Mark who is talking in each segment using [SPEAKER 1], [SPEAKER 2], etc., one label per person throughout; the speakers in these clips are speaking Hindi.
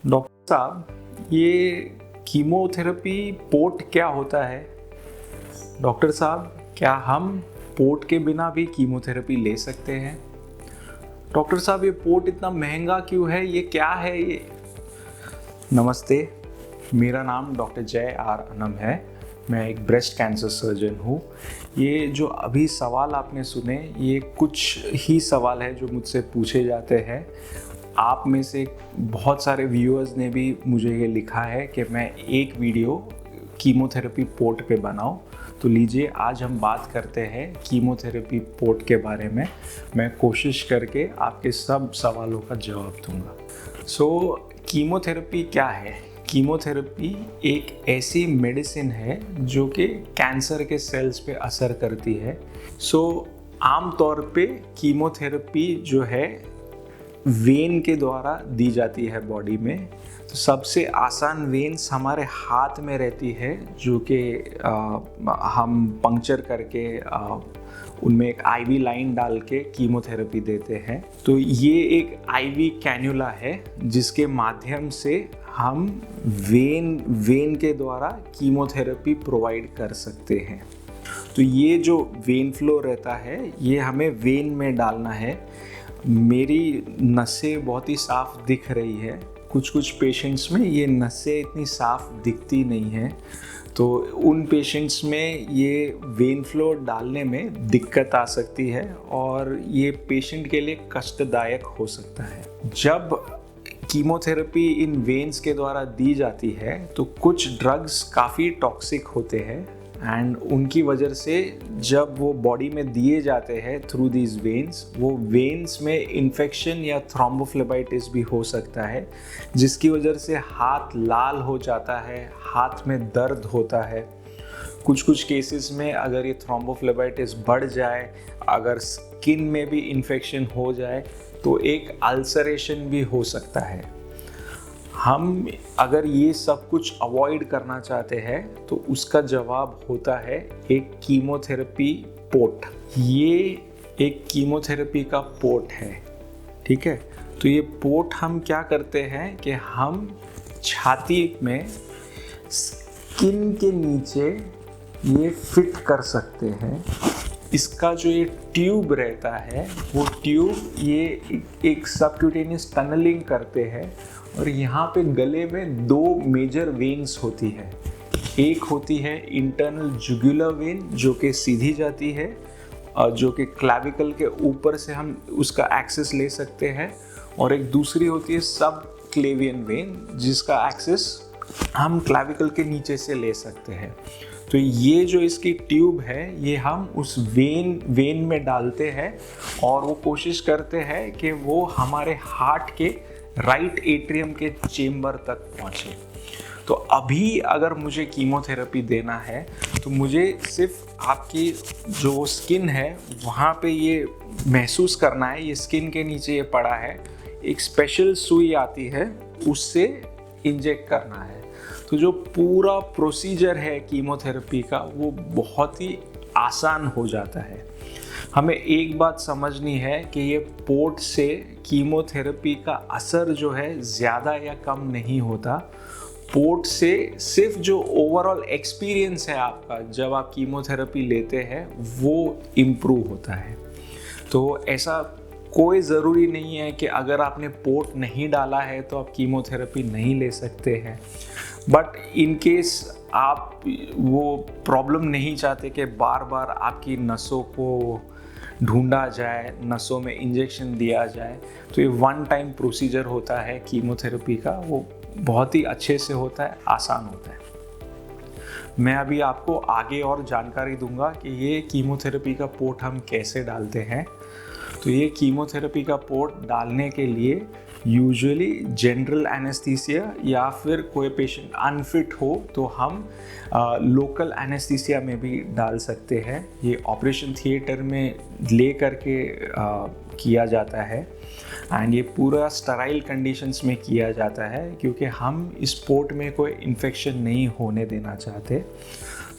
[SPEAKER 1] डॉक्टर साहब, ये कीमोथेरेपी पोर्ट क्या होता है? डॉक्टर साहब, क्या हम पोर्ट के बिना भी कीमोथेरेपी ले सकते हैं? डॉक्टर साहब, ये पोर्ट इतना महंगा क्यों है? ये क्या है ये? नमस्ते, मेरा नाम डॉक्टर जय आर अनम है। मैं एक ब्रेस्ट कैंसर सर्जन हूँ। ये जो अभी सवाल आपने सुने, ये कुछ ही सवाल है जो मुझसे पूछे जाते हैं। आप में से बहुत सारे व्यूअर्स ने भी मुझे ये लिखा है कि मैं एक वीडियो कीमोथेरेपी पोर्ट पे बनाऊं। तो लीजिए, आज हम बात करते हैं कीमोथेरेपी पोर्ट के बारे में। मैं कोशिश करके आपके सब सवालों का जवाब दूंगा। कीमोथेरेपी क्या है? कीमोथेरेपी एक ऐसी मेडिसिन है जो कि कैंसर के सेल्स पे असर करती है। आम तौर पे कीमोथेरेपी जो है वेन के द्वारा दी जाती है बॉडी में। तो सबसे आसान वेन्स हमारे हाथ में रहती है, जो कि हम पंक्चर करके उनमें एक आईवी लाइन डाल के कीमोथेरेपी देते हैं। तो ये एक आईवी कैन्युला है जिसके माध्यम से हम वेन के द्वारा कीमोथेरेपी प्रोवाइड कर सकते हैं। तो ये जो वेन फ्लो रहता है, ये हमें वेन में डालना है। मेरी नसें बहुत ही साफ दिख रही है। कुछ पेशेंट्स में ये नसें इतनी साफ दिखती नहीं हैं, तो उन पेशेंट्स में ये वेन फ्लो डालने में दिक्कत आ सकती है और ये पेशेंट के लिए कष्टदायक हो सकता है। जब कीमोथेरेपी इन वेन्स के द्वारा दी जाती है तो कुछ ड्रग्स काफ़ी टॉक्सिक होते हैं एंड उनकी वजह से जब वो बॉडी में दिए जाते हैं थ्रू दीज वेन्स, वो वेन्स में इन्फेक्शन या थ्रोम्बोफ्लेबाइटिस भी हो सकता है, जिसकी वजह से हाथ लाल हो जाता है, हाथ में दर्द होता है। कुछ केसेस में अगर ये थ्रोम्बोफ्लेबाइटिस बढ़ जाए, अगर स्किन में भी इन्फेक्शन हो जाए, तो एक अल्सरेशन भी हो सकता है। हम अगर ये सब कुछ अवॉइड करना चाहते हैं तो उसका जवाब होता है एक कीमोथेरेपी पोर्ट। ये एक कीमोथेरेपी का पोर्ट है, ठीक है। तो ये पोर्ट हम क्या करते हैं कि हम छाती में स्किन के नीचे ये फिट कर सकते हैं। इसका जो ये ट्यूब रहता है, वो ट्यूब ये एक सबक्यूटेनियस टनलिंग करते हैं और यहाँ पे गले में दो मेजर वेन्स होती है। एक होती है इंटरनल जुगुलर वेन जो कि सीधी जाती है, जो कि क्लैविकल के ऊपर से हम उसका एक्सेस ले सकते हैं, और एक दूसरी होती है सब क्लेवियन वेन जिसका एक्सेस हम क्लैविकल के नीचे से ले सकते हैं। तो ये जो इसकी ट्यूब है, ये हम उस वेन में डालते हैं और वो कोशिश करते हैं कि वो हमारे हार्ट के राइट एट्रियम के चेम्बर तक पहुँचे। तो अभी अगर मुझे कीमोथेरेपी देना है तो मुझे सिर्फ आपकी जो स्किन है वहाँ पे ये महसूस करना है, ये स्किन के नीचे ये पड़ा है, एक स्पेशल सुई आती है, उससे इंजेक्ट करना है। तो जो पूरा प्रोसीजर है कीमोथेरेपी का, वो बहुत ही आसान हो जाता है। हमें एक बात समझनी है कि ये पोर्ट से कीमोथेरेपी का असर जो है ज़्यादा या कम नहीं होता। पोर्ट से सिर्फ जो ओवरऑल एक्सपीरियंस है आपका जब आप कीमोथेरेपी लेते हैं, वो इम्प्रूव होता है। तो ऐसा कोई ज़रूरी नहीं है कि अगर आपने पोर्ट नहीं डाला है तो आप कीमोथेरेपी नहीं ले सकते हैं। बट इन केस आप वो प्रॉब्लम नहीं चाहते कि बार बार आपकी नसों को ढूंढा जाए, नसों में इंजेक्शन दिया जाए, तो ये वन टाइम प्रोसीजर होता है कीमोथेरेपी का। वो बहुत ही अच्छे से होता है, आसान होता है। मैं अभी आपको आगे और जानकारी दूंगा कि ये कीमोथेरेपी का पोर्ट हम कैसे डालते हैं। तो ये कीमोथेरेपी का पोर्ट डालने के लिए यूजुअली जनरल एनेस्थीसिया या फिर कोई पेशेंट अनफिट हो तो हम लोकल एनेस्थीसिया में भी डाल सकते हैं। ये ऑपरेशन थिएटर में ले करके किया जाता है एंड ये पूरा स्टराइल कंडीशंस में किया जाता है, क्योंकि हम इस पोर्ट में कोई इन्फेक्शन नहीं होने देना चाहते।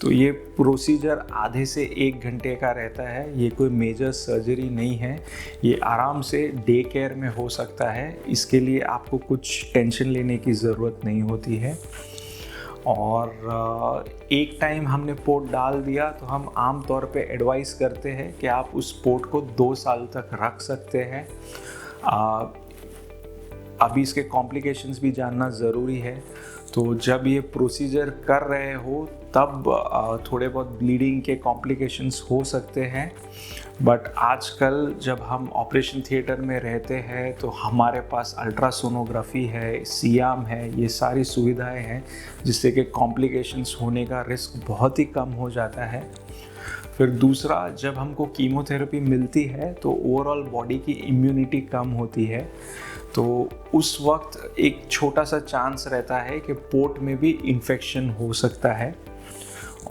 [SPEAKER 1] तो ये प्रोसीजर आधे से 1 घंटे का रहता है। ये कोई मेजर सर्जरी नहीं है, ये आराम से डे केयर में हो सकता है। इसके लिए आपको कुछ टेंशन लेने की ज़रूरत नहीं होती है। और एक टाइम हमने पोर्ट डाल दिया तो हम आम तौर पे एडवाइस करते हैं कि आप उस पोर्ट को 2 साल तक रख सकते हैं। अभी इसके कॉम्प्लिकेशंस भी जानना ज़रूरी है। तो जब ये प्रोसीजर कर रहे हो तब थोड़े बहुत ब्लीडिंग के कॉम्प्लिकेशंस हो सकते हैं, बट आजकल जब हम ऑपरेशन थिएटर में रहते हैं तो हमारे पास अल्ट्रासोनोग्राफी है, सियाम है, ये सारी सुविधाएं हैं जिससे कि कॉम्प्लिकेशंस होने का रिस्क बहुत ही कम हो जाता है। फिर दूसरा, जब हमको कीमोथेरेपी मिलती है तो ओवरऑल बॉडी की इम्यूनिटी कम होती है, तो उस वक्त एक छोटा सा चांस रहता है कि पोर्ट में भी इन्फेक्शन हो सकता है।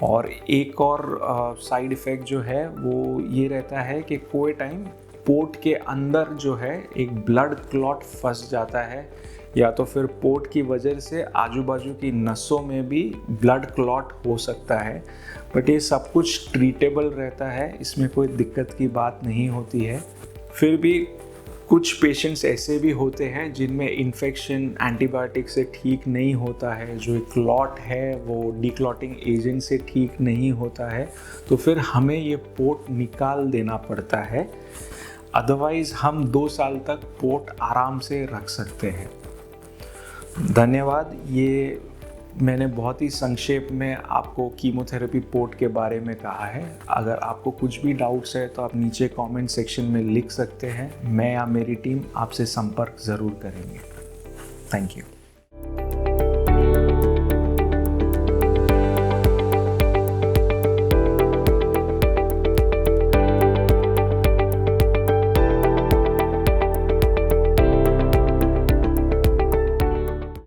[SPEAKER 1] और एक और साइड इफ़ेक्ट जो है वो ये रहता है कि कोई टाइम पोर्ट के अंदर जो है एक ब्लड क्लॉट फंस जाता है, या तो फिर पोर्ट की वजह से आजू बाजू की नसों में भी ब्लड क्लॉट हो सकता है। बट ये सब कुछ ट्रीटेबल रहता है, इसमें कोई दिक्कत की बात नहीं होती है। फिर भी कुछ पेशेंट्स ऐसे भी होते हैं जिनमें इन्फेक्शन एंटीबायोटिक से ठीक नहीं होता है, जो क्लॉट है वो डीक्लॉटिंग एजेंट से ठीक नहीं होता है, तो फिर हमें ये पोर्ट निकाल देना पड़ता है। अदरवाइज़ हम 2 साल तक पोर्ट आराम से रख सकते हैं। धन्यवाद। ये मैंने बहुत ही संक्षेप में आपको कीमोथेरेपी पोर्ट के बारे में कहा है। अगर आपको कुछ भी डाउट्स है तो आप नीचे कमेंट सेक्शन में लिख सकते हैं। मैं या मेरी टीम आपसे संपर्क ज़रूर करेंगे। Thank you.